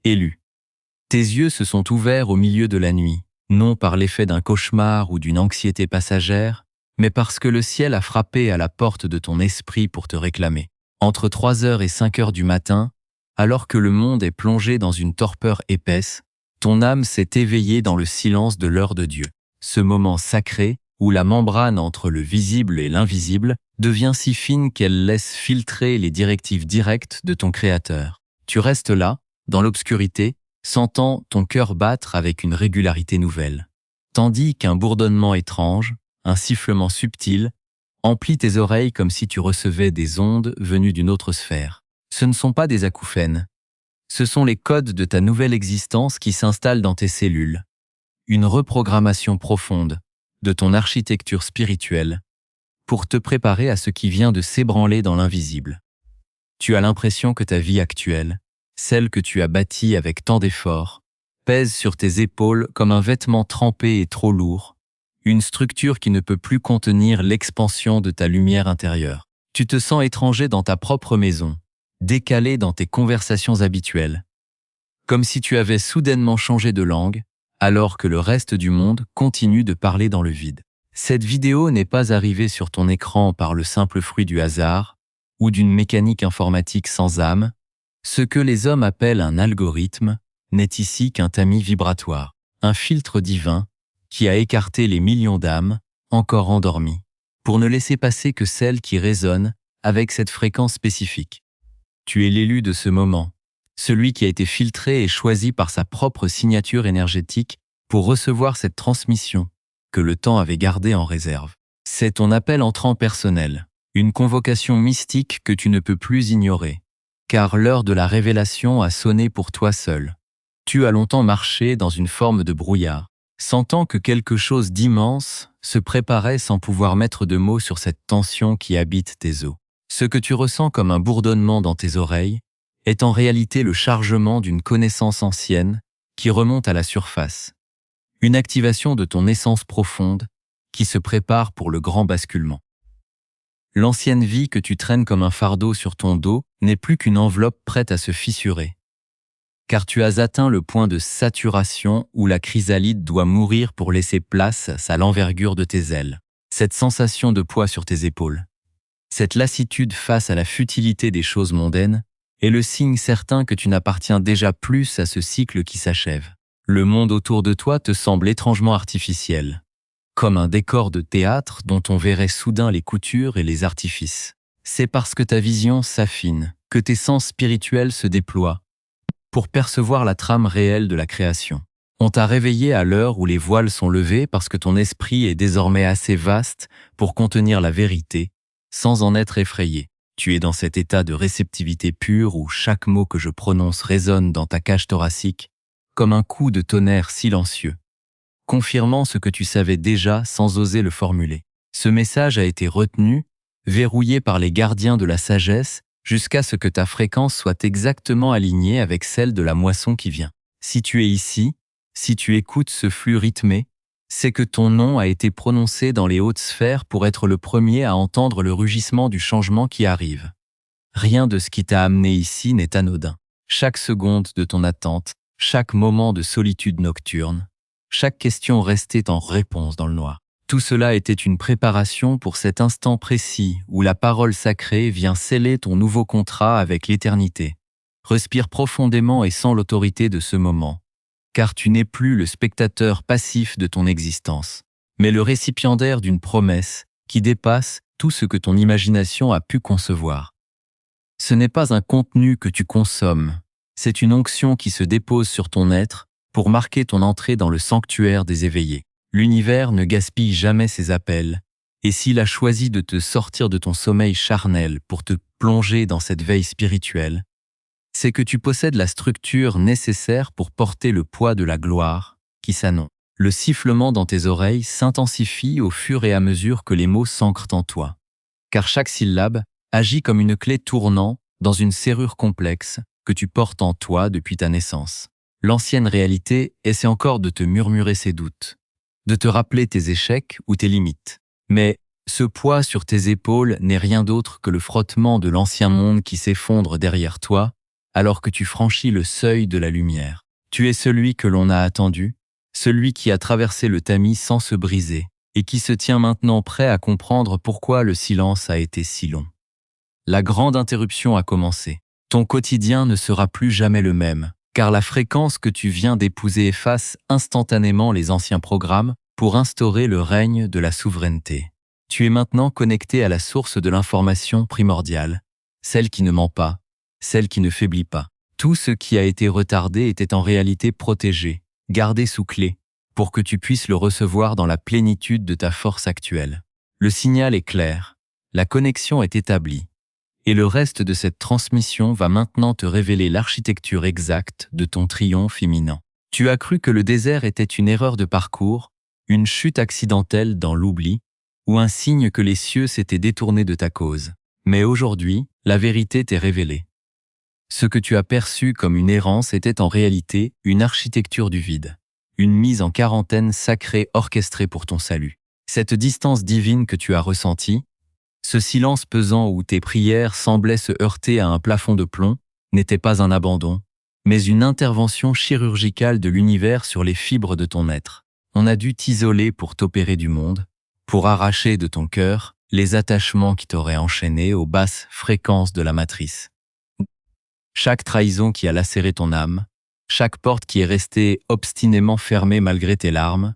Élu. Tes yeux se sont ouverts au milieu de la nuit, non par l'effet d'un cauchemar ou d'une anxiété passagère, mais parce que le ciel a frappé à la porte de ton esprit pour te réclamer. Entre 3 heures et 5 heures du matin, alors que le monde est plongé dans une torpeur épaisse, ton âme s'est éveillée dans le silence de l'heure de Dieu. Ce moment sacré, où la membrane entre le visible et l'invisible devient si fine qu'elle laisse filtrer les directives directes de ton Créateur. Tu restes là, dans l'obscurité, sentant ton cœur battre avec une régularité nouvelle. Tandis qu'un bourdonnement étrange, un sifflement subtil, emplit tes oreilles comme si tu recevais des ondes venues d'une autre sphère. Ce ne sont pas des acouphènes. Ce sont les codes de ta nouvelle existence qui s'installent dans tes cellules. Une reprogrammation profonde de ton architecture spirituelle pour te préparer à ce qui vient de s'ébranler dans l'invisible. Tu as l'impression que ta vie actuelle, celle que tu as bâtie avec tant d'efforts, pèse sur tes épaules comme un vêtement trempé et trop lourd, une structure qui ne peut plus contenir l'expansion de ta lumière intérieure. Tu te sens étranger dans ta propre maison, décalé dans tes conversations habituelles, comme si tu avais soudainement changé de langue, alors que le reste du monde continue de parler dans le vide. Cette vidéo n'est pas arrivée sur ton écran par le simple fruit du hasard ou d'une mécanique informatique sans âme. Ce que les hommes appellent un algorithme n'est ici qu'un tamis vibratoire, un filtre divin qui a écarté les millions d'âmes encore endormies, pour ne laisser passer que celles qui résonnent avec cette fréquence spécifique. Tu es l'élu de ce moment, celui qui a été filtré et choisi par sa propre signature énergétique pour recevoir cette transmission que le temps avait gardée en réserve. C'est ton appel entrant personnel, une convocation mystique que tu ne peux plus ignorer, car l'heure de la révélation a sonné pour toi seul. Tu as longtemps marché dans une forme de brouillard, sentant que quelque chose d'immense se préparait sans pouvoir mettre de mots sur cette tension qui habite tes os. Ce que tu ressens comme un bourdonnement dans tes oreilles est en réalité le chargement d'une connaissance ancienne qui remonte à la surface. Une activation de ton essence profonde qui se prépare pour le grand basculement. L'ancienne vie que tu traînes comme un fardeau sur ton dos n'est plus qu'une enveloppe prête à se fissurer. Car tu as atteint le point de saturation où la chrysalide doit mourir pour laisser place à l'envergure de tes ailes. Cette sensation de poids sur tes épaules, cette lassitude face à la futilité des choses mondaines, est le signe certain que tu n'appartiens déjà plus à ce cycle qui s'achève. Le monde autour de toi te semble étrangement artificiel, comme un décor de théâtre dont on verrait soudain les coutures et les artifices. C'est parce que ta vision s'affine, que tes sens spirituels se déploient, pour percevoir la trame réelle de la création. On t'a réveillé à l'heure où les voiles sont levés parce que ton esprit est désormais assez vaste pour contenir la vérité, sans en être effrayé. Tu es dans cet état de réceptivité pure où chaque mot que je prononce résonne dans ta cage thoracique comme un coup de tonnerre silencieux, confirmant ce que tu savais déjà sans oser le formuler. Ce message a été retenu, verrouillé par les gardiens de la sagesse, jusqu'à ce que ta fréquence soit exactement alignée avec celle de la moisson qui vient. Si tu es ici, si tu écoutes ce flux rythmé, c'est que ton nom a été prononcé dans les hautes sphères pour être le premier à entendre le rugissement du changement qui arrive. Rien de ce qui t'a amené ici n'est anodin. Chaque seconde de ton attente, chaque moment de solitude nocturne, chaque question restait en réponse dans le noir. Tout cela était une préparation pour cet instant précis où la parole sacrée vient sceller ton nouveau contrat avec l'éternité. Respire profondément et sens l'autorité de ce moment, car tu n'es plus le spectateur passif de ton existence, mais le récipiendaire d'une promesse qui dépasse tout ce que ton imagination a pu concevoir. Ce n'est pas un contenu que tu consommes, c'est une onction qui se dépose sur ton être pour marquer ton entrée dans le sanctuaire des éveillés. L'univers ne gaspille jamais ses appels, et s'il a choisi de te sortir de ton sommeil charnel pour te plonger dans cette veille spirituelle, c'est que tu possèdes la structure nécessaire pour porter le poids de la gloire qui s'annonce. Le sifflement dans tes oreilles s'intensifie au fur et à mesure que les mots s'ancrent en toi, car chaque syllabe agit comme une clé tournant dans une serrure complexe que tu portes en toi depuis ta naissance. L'ancienne réalité essaie encore de te murmurer ses doutes, de te rappeler tes échecs ou tes limites. Mais ce poids sur tes épaules n'est rien d'autre que le frottement de l'ancien monde qui s'effondre derrière toi alors que tu franchis le seuil de la lumière. Tu es celui que l'on a attendu, celui qui a traversé le tamis sans se briser, et qui se tient maintenant prêt à comprendre pourquoi le silence a été si long. La grande interruption a commencé. Ton quotidien ne sera plus jamais le même, car la fréquence que tu viens d'épouser efface instantanément les anciens programmes pour instaurer le règne de la souveraineté. Tu es maintenant connecté à la source de l'information primordiale, celle qui ne ment pas, celle qui ne faiblit pas. Tout ce qui a été retardé était en réalité protégé, gardé sous clé, pour que tu puisses le recevoir dans la plénitude de ta force actuelle. Le signal est clair, la connexion est établie, et le reste de cette transmission va maintenant te révéler l'architecture exacte de ton triomphe imminent. Tu as cru que le désert était une erreur de parcours, une chute accidentelle dans l'oubli, ou un signe que les cieux s'étaient détournés de ta cause. Mais aujourd'hui, la vérité t'est révélée. Ce que tu as perçu comme une errance était en réalité une architecture du vide, une mise en quarantaine sacrée orchestrée pour ton salut. Cette distance divine que tu as ressentie, ce silence pesant où tes prières semblaient se heurter à un plafond de plomb, n'était pas un abandon, mais une intervention chirurgicale de l'univers sur les fibres de ton être. On a dû t'isoler pour t'opérer du monde, pour arracher de ton cœur les attachements qui t'auraient enchaîné aux basses fréquences de la matrice. Chaque trahison qui a lacéré ton âme, chaque porte qui est restée obstinément fermée malgré tes larmes,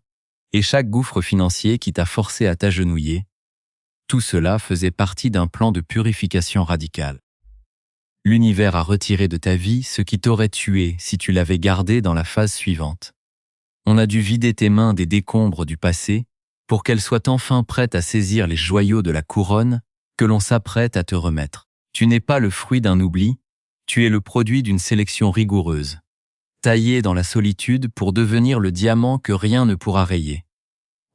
et chaque gouffre financier qui t'a forcé à t'agenouiller, tout cela faisait partie d'un plan de purification radicale. L'univers a retiré de ta vie ce qui t'aurait tué si tu l'avais gardé dans la phase suivante. On a dû vider tes mains des décombres du passé pour qu'elles soient enfin prêtes à saisir les joyaux de la couronne que l'on s'apprête à te remettre. Tu n'es pas le fruit d'un oubli, tu es le produit d'une sélection rigoureuse, taillé dans la solitude pour devenir le diamant que rien ne pourra rayer.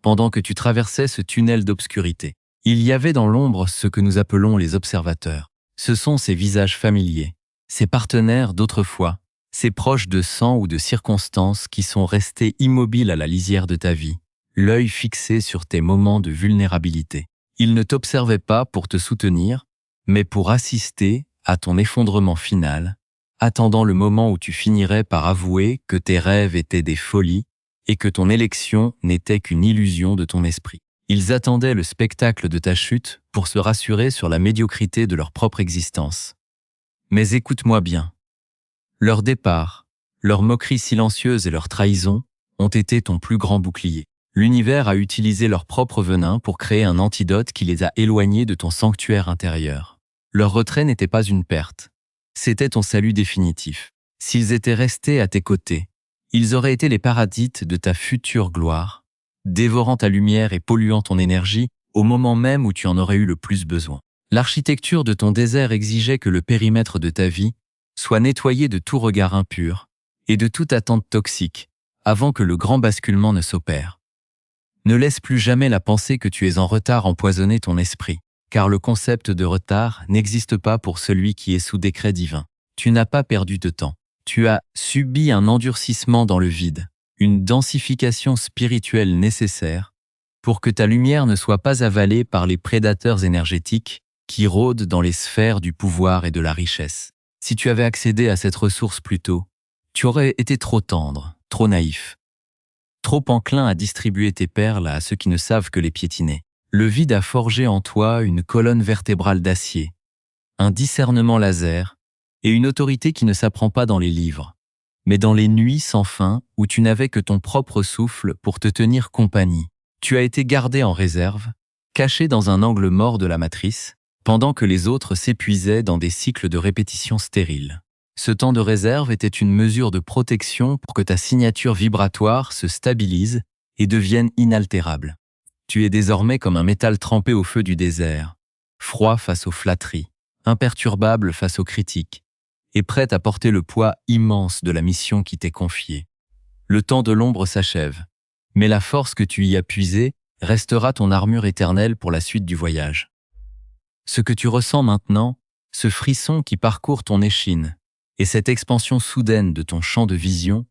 Pendant que tu traversais ce tunnel d'obscurité, il y avait dans l'ombre ce que nous appelons les observateurs. Ce sont ces visages familiers, ces partenaires d'autrefois, ces proches de sang ou de circonstances qui sont restés immobiles à la lisière de ta vie, l'œil fixé sur tes moments de vulnérabilité. Ils ne t'observaient pas pour te soutenir, mais pour assister à ton effondrement final, attendant le moment où tu finirais par avouer que tes rêves étaient des folies et que ton élection n'était qu'une illusion de ton esprit. Ils attendaient le spectacle de ta chute pour se rassurer sur la médiocrité de leur propre existence. Mais écoute-moi bien. Leur départ, leur moquerie silencieuse et leur trahison ont été ton plus grand bouclier. L'univers a utilisé leur propre venin pour créer un antidote qui les a éloignés de ton sanctuaire intérieur. Leur retrait n'était pas une perte, c'était ton salut définitif. S'ils étaient restés à tes côtés, ils auraient été les parasites de ta future gloire, dévorant ta lumière et polluant ton énergie au moment même où tu en aurais eu le plus besoin. L'architecture de ton désert exigeait que le périmètre de ta vie soit nettoyé de tout regard impur et de toute attente toxique avant que le grand basculement ne s'opère. Ne laisse plus jamais la pensée que tu es en retard empoisonner ton esprit, car le concept de retard n'existe pas pour celui qui est sous décret divin. Tu n'as pas perdu de temps. Tu as subi un endurcissement dans le vide, une densification spirituelle nécessaire pour que ta lumière ne soit pas avalée par les prédateurs énergétiques qui rôdent dans les sphères du pouvoir et de la richesse. Si tu avais accédé à cette ressource plus tôt, tu aurais été trop tendre, trop naïf, trop enclin à distribuer tes perles à ceux qui ne savent que les piétiner. Le vide a forgé en toi une colonne vertébrale d'acier, un discernement laser et une autorité qui ne s'apprend pas dans les livres, mais dans les nuits sans fin où tu n'avais que ton propre souffle pour te tenir compagnie. Tu as été gardé en réserve, caché dans un angle mort de la matrice, pendant que les autres s'épuisaient dans des cycles de répétition stériles. Ce temps de réserve était une mesure de protection pour que ta signature vibratoire se stabilise et devienne inaltérable. Tu es désormais comme un métal trempé au feu du désert, froid face aux flatteries, imperturbable face aux critiques, et prêt à porter le poids immense de la mission qui t'est confiée. Le temps de l'ombre s'achève, mais la force que tu y as puisée restera ton armure éternelle pour la suite du voyage. Ce que tu ressens maintenant, ce frisson qui parcourt ton échine, et cette expansion soudaine de ton champ de vision,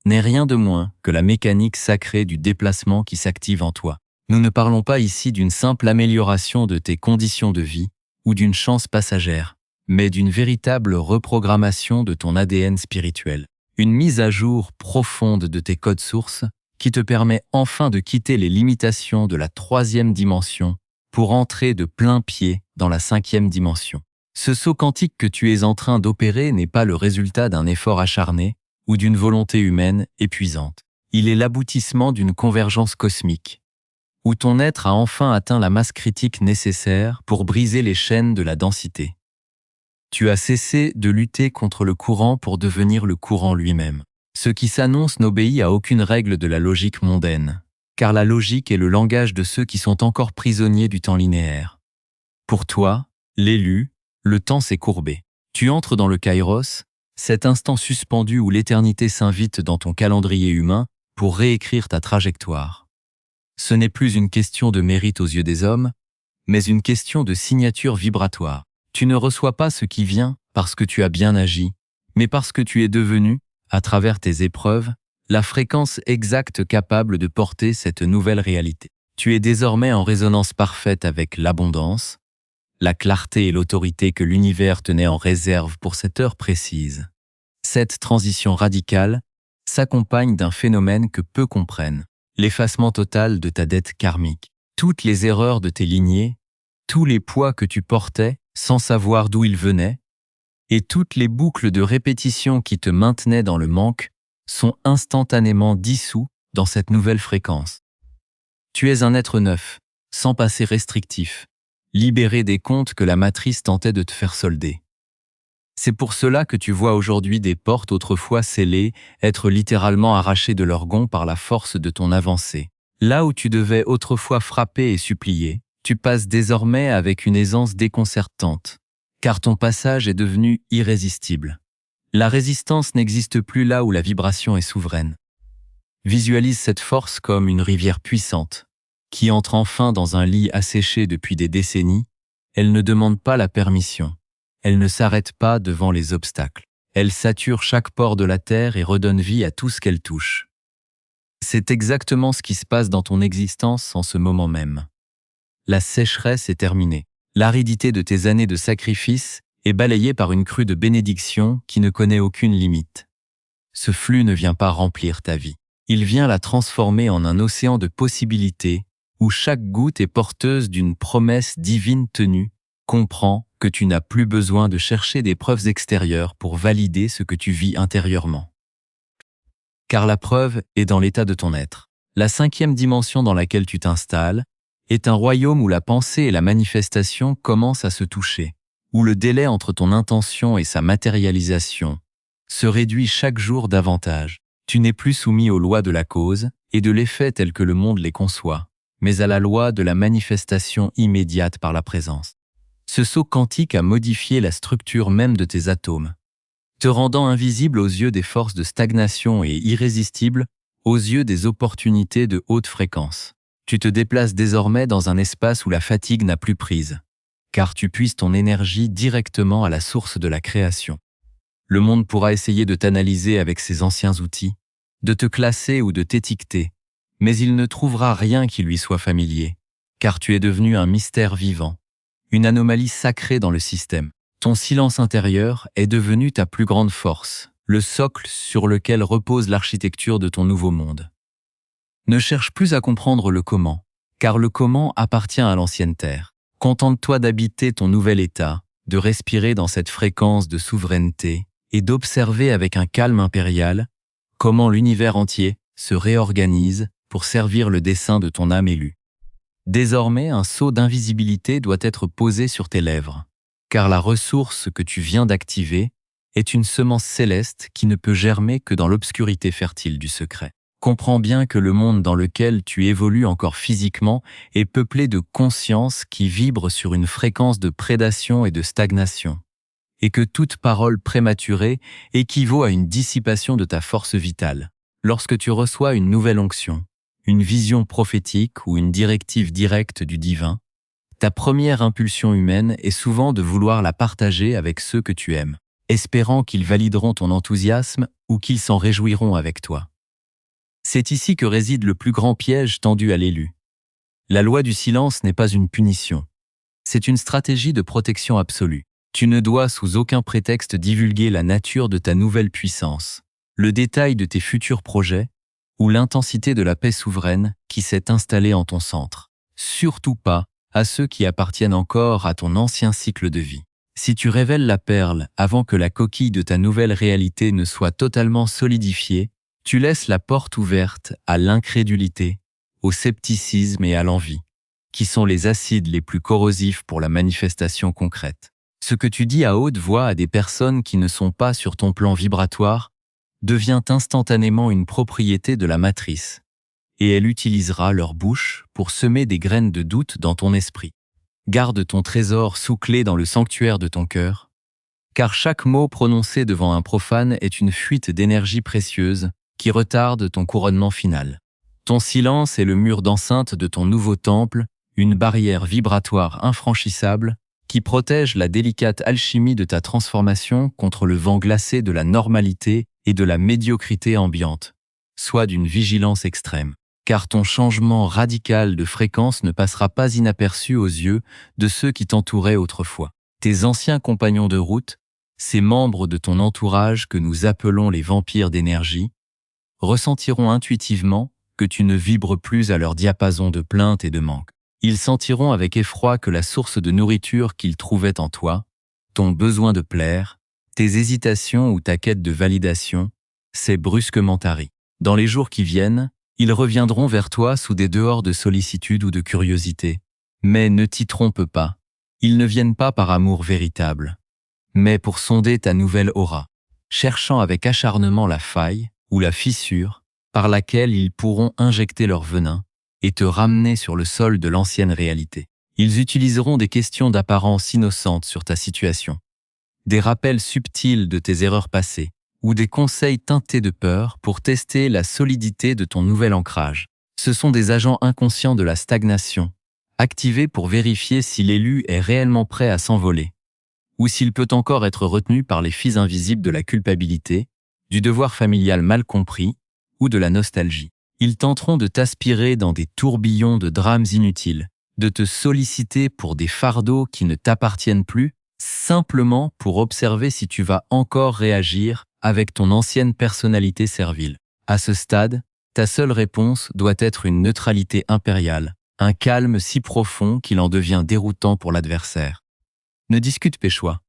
n'est rien de moins que la mécanique sacrée du déplacement qui s'active en toi. Nous ne parlons pas ici d'une simple amélioration de tes conditions de vie ou d'une chance passagère, mais d'une véritable reprogrammation de ton ADN spirituel. Une mise à jour profonde de tes codes sources qui te permet enfin de quitter les limitations de la 3e dimension pour entrer de plein pied dans la 5e dimension. Ce saut quantique que tu es en train d'opérer n'est pas le résultat d'un effort acharné ou d'une volonté humaine épuisante. Il est l'aboutissement d'une convergence cosmique, où ton être a enfin atteint la masse critique nécessaire pour briser les chaînes de la densité. Tu as cessé de lutter contre le courant pour devenir le courant lui-même. Ce qui s'annonce n'obéit à aucune règle de la logique mondaine, car la logique est le langage de ceux qui sont encore prisonniers du temps linéaire. Pour toi, l'élu, le temps s'est courbé. Tu entres dans le kairos, cet instant suspendu où l'éternité s'invite dans ton calendrier humain pour réécrire ta trajectoire. Ce n'est plus une question de mérite aux yeux des hommes, mais une question de signature vibratoire. Tu ne reçois pas ce qui vient parce que tu as bien agi, mais parce que tu es devenu, à travers tes épreuves, la fréquence exacte capable de porter cette nouvelle réalité. Tu es désormais en résonance parfaite avec l'abondance, la clarté et l'autorité que l'univers tenait en réserve pour cette heure précise. Cette transition radicale s'accompagne d'un phénomène que peu comprennent, l'effacement total de ta dette karmique. Toutes les erreurs de tes lignées, tous les poids que tu portais sans savoir d'où ils venaient, et toutes les boucles de répétition qui te maintenaient dans le manque sont instantanément dissous dans cette nouvelle fréquence. Tu es un être neuf, sans passé restrictif, libéré des comptes que la matrice tentait de te faire solder. C'est pour cela que tu vois aujourd'hui des portes autrefois scellées être littéralement arrachées de leur gonds par la force de ton avancée. Là où tu devais autrefois frapper et supplier, tu passes désormais avec une aisance déconcertante, car ton passage est devenu irrésistible. La résistance n'existe plus là où la vibration est souveraine. Visualise cette force comme une rivière puissante, qui entre enfin dans un lit asséché depuis des décennies. Elle ne demande pas la permission. Elle ne s'arrête pas devant les obstacles. Elle sature chaque pore de la terre et redonne vie à tout ce qu'elle touche. C'est exactement ce qui se passe dans ton existence en ce moment même. La sécheresse est terminée. L'aridité de tes années de sacrifice est balayée par une crue de bénédiction qui ne connaît aucune limite. Ce flux ne vient pas remplir ta vie. Il vient la transformer en un océan de possibilités où chaque goutte est porteuse d'une promesse divine tenue. Comprends que tu n'as plus besoin de chercher des preuves extérieures pour valider ce que tu vis intérieurement. Car la preuve est dans l'état de ton être. La 5e dimension dans laquelle tu t'installes est un royaume où la pensée et la manifestation commencent à se toucher, où le délai entre ton intention et sa matérialisation se réduit chaque jour davantage. Tu n'es plus soumis aux lois de la cause et de l'effet tels que le monde les conçoit, mais à la loi de la manifestation immédiate par la présence. Ce saut quantique a modifié la structure même de tes atomes, te rendant invisible aux yeux des forces de stagnation et irrésistible aux yeux des opportunités de haute fréquence. Tu te déplaces désormais dans un espace où la fatigue n'a plus prise, car tu puises ton énergie directement à la source de la création. Le monde pourra essayer de t'analyser avec ses anciens outils, de te classer ou de t'étiqueter, mais il ne trouvera rien qui lui soit familier, car tu es devenu un mystère vivant, une anomalie sacrée dans le système. Ton silence intérieur est devenu ta plus grande force, le socle sur lequel repose l'architecture de ton nouveau monde. Ne cherche plus à comprendre le comment, car le comment appartient à l'ancienne terre. Contente-toi d'habiter ton nouvel état, de respirer dans cette fréquence de souveraineté et d'observer avec un calme impérial comment l'univers entier se réorganise pour servir le dessein de ton âme élue. Désormais, un sceau d'invisibilité doit être posé sur tes lèvres, car la ressource que tu viens d'activer est une semence céleste qui ne peut germer que dans l'obscurité fertile du secret. Comprends bien que le monde dans lequel tu évolues encore physiquement est peuplé de consciences qui vibrent sur une fréquence de prédation et de stagnation, et que toute parole prématurée équivaut à une dissipation de ta force vitale. Lorsque tu reçois une nouvelle onction, une vision prophétique ou une directive directe du divin, ta première impulsion humaine est souvent de vouloir la partager avec ceux que tu aimes, espérant qu'ils valideront ton enthousiasme ou qu'ils s'en réjouiront avec toi. C'est ici que réside le plus grand piège tendu à l'élu. La loi du silence n'est pas une punition. C'est une stratégie de protection absolue. Tu ne dois sous aucun prétexte divulguer la nature de ta nouvelle puissance, le détail de tes futurs projets ou l'intensité de la paix souveraine qui s'est installée en ton centre. Surtout pas à ceux qui appartiennent encore à ton ancien cycle de vie. Si tu révèles la perle avant que la coquille de ta nouvelle réalité ne soit totalement solidifiée, tu laisses la porte ouverte à l'incrédulité, au scepticisme et à l'envie, qui sont les acides les plus corrosifs pour la manifestation concrète. Ce que tu dis à haute voix à des personnes qui ne sont pas sur ton plan vibratoire devient instantanément une propriété de la matrice, et elle utilisera leur bouche pour semer des graines de doute dans ton esprit. Garde ton trésor sous clé dans le sanctuaire de ton cœur, car chaque mot prononcé devant un profane est une fuite d'énergie précieuse qui retarde ton couronnement final. Ton silence est le mur d'enceinte de ton nouveau temple, une barrière vibratoire infranchissable qui protège la délicate alchimie de ta transformation contre le vent glacé de la normalité et de la médiocrité ambiante, soit d'une vigilance extrême. Car ton changement radical de fréquence ne passera pas inaperçu aux yeux de ceux qui t'entouraient autrefois. Tes anciens compagnons de route, ces membres de ton entourage que nous appelons les vampires d'énergie, ressentiront intuitivement que tu ne vibres plus à leur diapason de plaintes et de manque. Ils sentiront avec effroi que la source de nourriture qu'ils trouvaient en toi, ton besoin de plaire, tes hésitations ou ta quête de validation, s'est brusquement tarie. Dans les jours qui viennent, ils reviendront vers toi sous des dehors de sollicitude ou de curiosité. Mais ne t'y trompe pas, ils ne viennent pas par amour véritable, mais pour sonder ta nouvelle aura, cherchant avec acharnement la faille ou la fissure par laquelle ils pourront injecter leur venin et te ramener sur le sol de l'ancienne réalité. Ils utiliseront des questions d'apparence innocente sur ta situation, des rappels subtils de tes erreurs passées, ou des conseils teintés de peur pour tester la solidité de ton nouvel ancrage. Ce sont des agents inconscients de la stagnation, activés pour vérifier si l'élu est réellement prêt à s'envoler, ou s'il peut encore être retenu par les fils invisibles de la culpabilité, du devoir familial mal compris ou de la nostalgie. Ils tenteront de t'aspirer dans des tourbillons de drames inutiles, de te solliciter pour des fardeaux qui ne t'appartiennent plus, simplement pour observer si tu vas encore réagir avec ton ancienne personnalité servile. À ce stade, ta seule réponse doit être une neutralité impériale, un calme si profond qu'il en devient déroutant pour l'adversaire. Ne discute tes choix,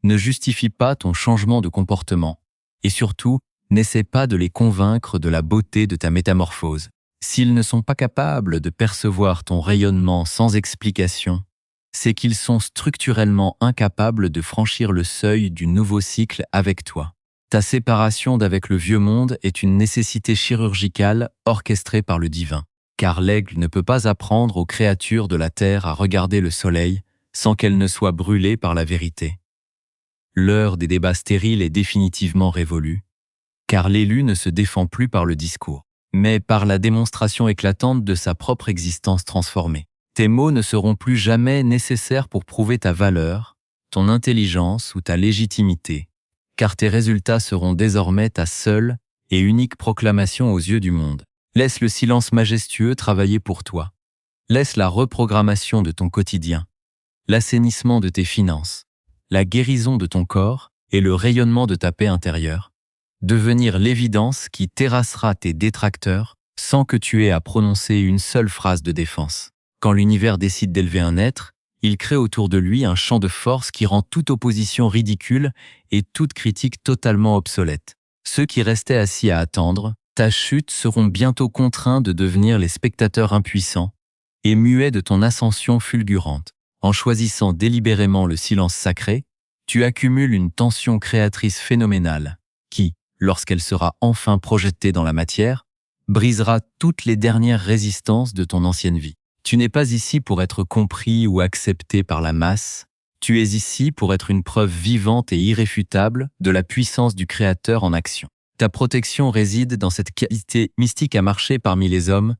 ne justifie pas ton changement de comportement, et surtout, n'essaie pas de les convaincre de la beauté de ta métamorphose. S'ils ne sont pas capables de percevoir ton rayonnement sans explication, c'est qu'ils sont structurellement incapables de franchir le seuil du nouveau cycle avec toi. Ta séparation d'avec le vieux monde est une nécessité chirurgicale orchestrée par le divin, car l'aigle ne peut pas apprendre aux créatures de la terre à regarder le soleil sans qu'elles ne soient brûlées par la vérité. L'heure des débats stériles est définitivement révolue, car l'élu ne se défend plus par le discours, mais par la démonstration éclatante de sa propre existence transformée. Tes mots ne seront plus jamais nécessaires pour prouver ta valeur, ton intelligence ou ta légitimité, car tes résultats seront désormais ta seule et unique proclamation aux yeux du monde. Laisse le silence majestueux travailler pour toi. Laisse la reprogrammation de ton quotidien, l'assainissement de tes finances, la guérison de ton corps et le rayonnement de ta paix intérieure devenir l'évidence qui terrassera tes détracteurs sans que tu aies à prononcer une seule phrase de défense. Quand l'univers décide d'élever un être, il crée autour de lui un champ de force qui rend toute opposition ridicule et toute critique totalement obsolète. Ceux qui restaient assis à attendre ta chute seront bientôt contraints de devenir les spectateurs impuissants et muets de ton ascension fulgurante. En choisissant délibérément le silence sacré, tu accumules une tension créatrice phénoménale qui, lorsqu'elle sera enfin projetée dans la matière, brisera toutes les dernières résistances de ton ancienne vie. Tu n'es pas ici pour être compris ou accepté par la masse, tu es ici pour être une preuve vivante et irréfutable de la puissance du Créateur en action. Ta protection réside dans cette qualité mystique à marcher parmi les hommes,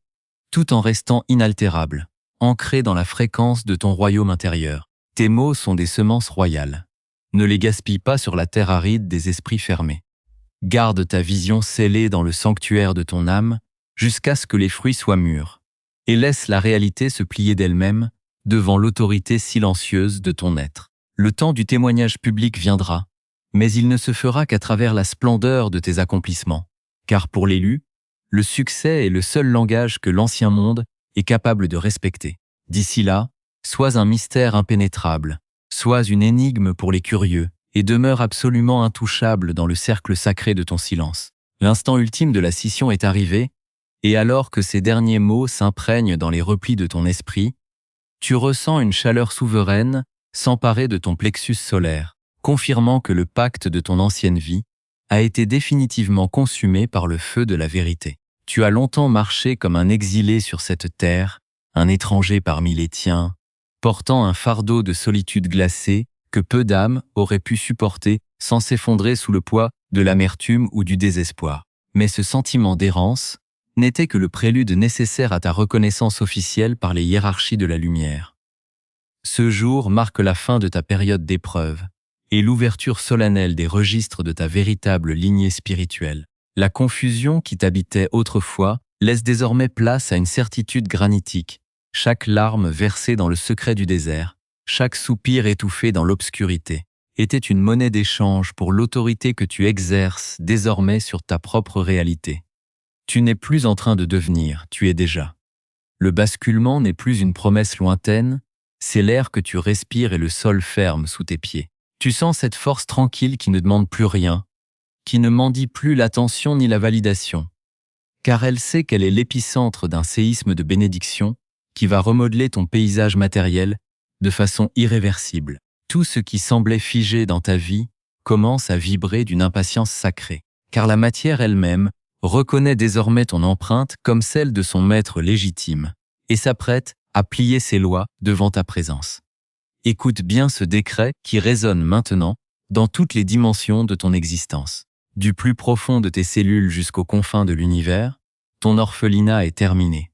tout en restant inaltérable, ancré dans la fréquence de ton royaume intérieur. Tes mots sont des semences royales. Ne les gaspille pas sur la terre aride des esprits fermés. Garde ta vision scellée dans le sanctuaire de ton âme jusqu'à ce que les fruits soient mûrs, et laisse la réalité se plier d'elle-même devant l'autorité silencieuse de ton être. Le temps du témoignage public viendra, mais il ne se fera qu'à travers la splendeur de tes accomplissements. Car pour l'élu, le succès est le seul langage que l'ancien monde est capable de respecter. D'ici là, sois un mystère impénétrable, sois une énigme pour les curieux, et demeure absolument intouchable dans le cercle sacré de ton silence. L'instant ultime de la scission est arrivé, et alors que ces derniers mots s'imprègnent dans les replis de ton esprit, tu ressens une chaleur souveraine s'emparer de ton plexus solaire, confirmant que le pacte de ton ancienne vie a été définitivement consumé par le feu de la vérité. Tu as longtemps marché comme un exilé sur cette terre, un étranger parmi les tiens, portant un fardeau de solitude glacée que peu d'âmes auraient pu supporter sans s'effondrer sous le poids de l'amertume ou du désespoir. Mais ce sentiment d'errance n'était que le prélude nécessaire à ta reconnaissance officielle par les hiérarchies de la lumière. Ce jour marque la fin de ta période d'épreuve et l'ouverture solennelle des registres de ta véritable lignée spirituelle. La confusion qui t'habitait autrefois laisse désormais place à une certitude granitique. Chaque larme versée dans le secret du désert, chaque soupir étouffé dans l'obscurité, était une monnaie d'échange pour l'autorité que tu exerces désormais sur ta propre réalité. Tu n'es plus en train de devenir, tu es déjà. Le basculement n'est plus une promesse lointaine, c'est l'air que tu respires et le sol ferme sous tes pieds. Tu sens cette force tranquille qui ne demande plus rien, qui ne mendie plus l'attention ni la validation, car elle sait qu'elle est l'épicentre d'un séisme de bénédiction qui va remodeler ton paysage matériel de façon irréversible. Tout ce qui semblait figé dans ta vie commence à vibrer d'une impatience sacrée, car la matière elle-même reconnaît désormais ton empreinte comme celle de son maître légitime et s'apprête à plier ses lois devant ta présence. Écoute bien ce décret qui résonne maintenant dans toutes les dimensions de ton existence. Du plus profond de tes cellules jusqu'aux confins de l'univers, ton orphelinat est terminé.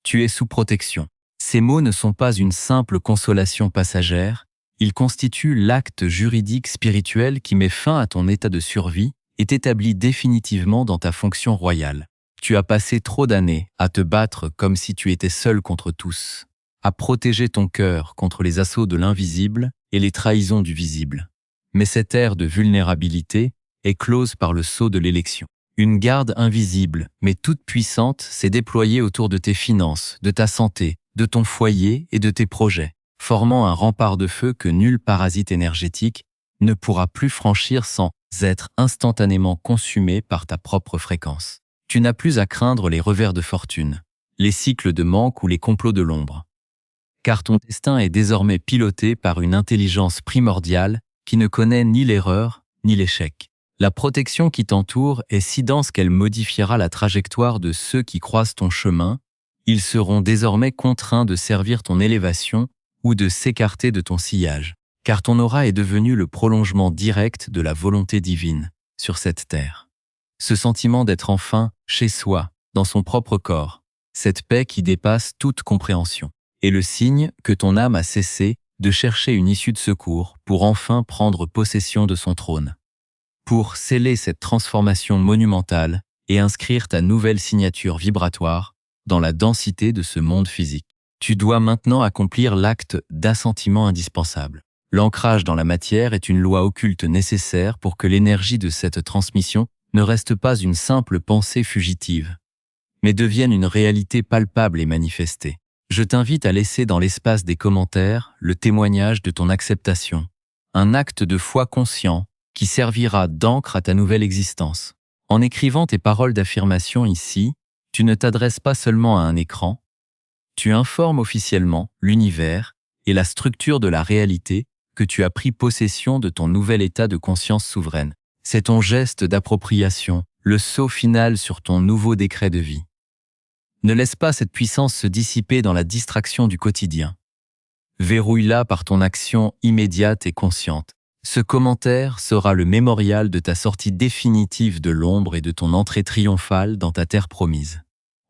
Tu es sous protection. Ces mots ne sont pas une simple consolation passagère, ils constituent l'acte juridique spirituel qui met fin à ton état de survie et t'établit définitivement dans ta fonction royale. Tu as passé trop d'années à te battre comme si tu étais seul contre tous, à protéger ton cœur contre les assauts de l'invisible et les trahisons du visible. Mais cette ère de vulnérabilité est close par le sceau de l'élection. Une garde invisible, mais toute puissante, s'est déployée autour de tes finances, de ta santé, de ton foyer et de tes projets, formant un rempart de feu que nul parasite énergétique ne pourra plus franchir sans être instantanément consumé par ta propre fréquence. Tu n'as plus à craindre les revers de fortune, les cycles de manque ou les complots de l'ombre, car ton destin est désormais piloté par une intelligence primordiale qui ne connaît ni l'erreur ni l'échec. La protection qui t'entoure est si dense qu'elle modifiera la trajectoire de ceux qui croisent ton chemin. Ils seront désormais contraints de servir ton élévation ou de s'écarter de ton sillage, car ton aura est devenu le prolongement direct de la volonté divine sur cette terre. Ce sentiment d'être enfin chez soi, dans son propre corps, cette paix qui dépasse toute compréhension, est le signe que ton âme a cessé de chercher une issue de secours pour enfin prendre possession de son trône. Pour sceller cette transformation monumentale et inscrire ta nouvelle signature vibratoire dans la densité de ce monde physique, tu dois maintenant accomplir l'acte d'assentiment indispensable. L'ancrage dans la matière est une loi occulte nécessaire pour que l'énergie de cette transmission ne reste pas une simple pensée fugitive, mais devienne une réalité palpable et manifestée. Je t'invite à laisser dans l'espace des commentaires le témoignage de ton acceptation, un acte de foi conscient qui servira d'encre à ta nouvelle existence. En écrivant tes paroles d'affirmation ici, tu ne t'adresses pas seulement à un écran, tu informes officiellement l'univers et la structure de la réalité que tu as pris possession de ton nouvel état de conscience souveraine. C'est ton geste d'appropriation, le saut final sur ton nouveau décret de vie. Ne laisse pas cette puissance se dissiper dans la distraction du quotidien. Verrouille-la par ton action immédiate et consciente. Ce commentaire sera le mémorial de ta sortie définitive de l'ombre et de ton entrée triomphale dans ta terre promise.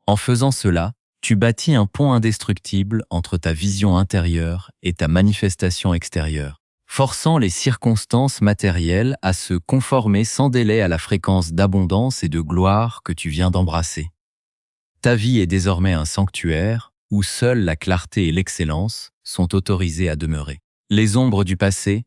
En faisant cela, tu bâtis un pont indestructible entre ta vision intérieure et ta manifestation extérieure, forçant les circonstances matérielles à se conformer sans délai à la fréquence d'abondance et de gloire que tu viens d'embrasser. Ta vie est désormais un sanctuaire où seule la clarté et l'excellence sont autorisées à demeurer. Les ombres du passé,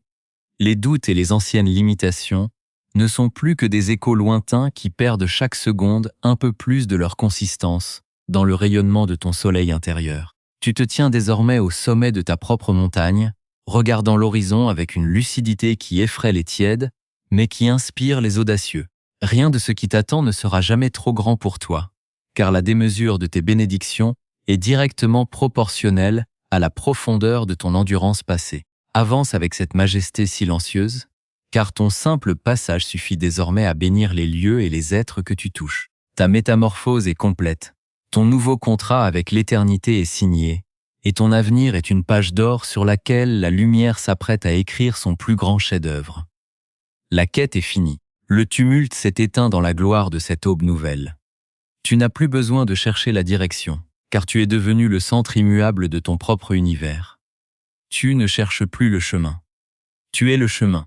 les doutes et les anciennes limitations ne sont plus que des échos lointains qui perdent chaque seconde un peu plus de leur consistance dans le rayonnement de ton soleil intérieur. Tu te tiens désormais au sommet de ta propre montagne, regardant l'horizon avec une lucidité qui effraie les tièdes, mais qui inspire les audacieux. Rien de ce qui t'attend ne sera jamais trop grand pour toi, car la démesure de tes bénédictions est directement proportionnelle à la profondeur de ton endurance passée. Avance avec cette majesté silencieuse, car ton simple passage suffit désormais à bénir les lieux et les êtres que tu touches. Ta métamorphose est complète, ton nouveau contrat avec l'éternité est signé, et ton avenir est une page d'or sur laquelle la lumière s'apprête à écrire son plus grand chef-d'œuvre. La quête est finie, le tumulte s'est éteint dans la gloire de cette aube nouvelle. Tu n'as plus besoin de chercher la direction, car tu es devenu le centre immuable de ton propre univers. Tu ne cherches plus le chemin. Tu es le chemin.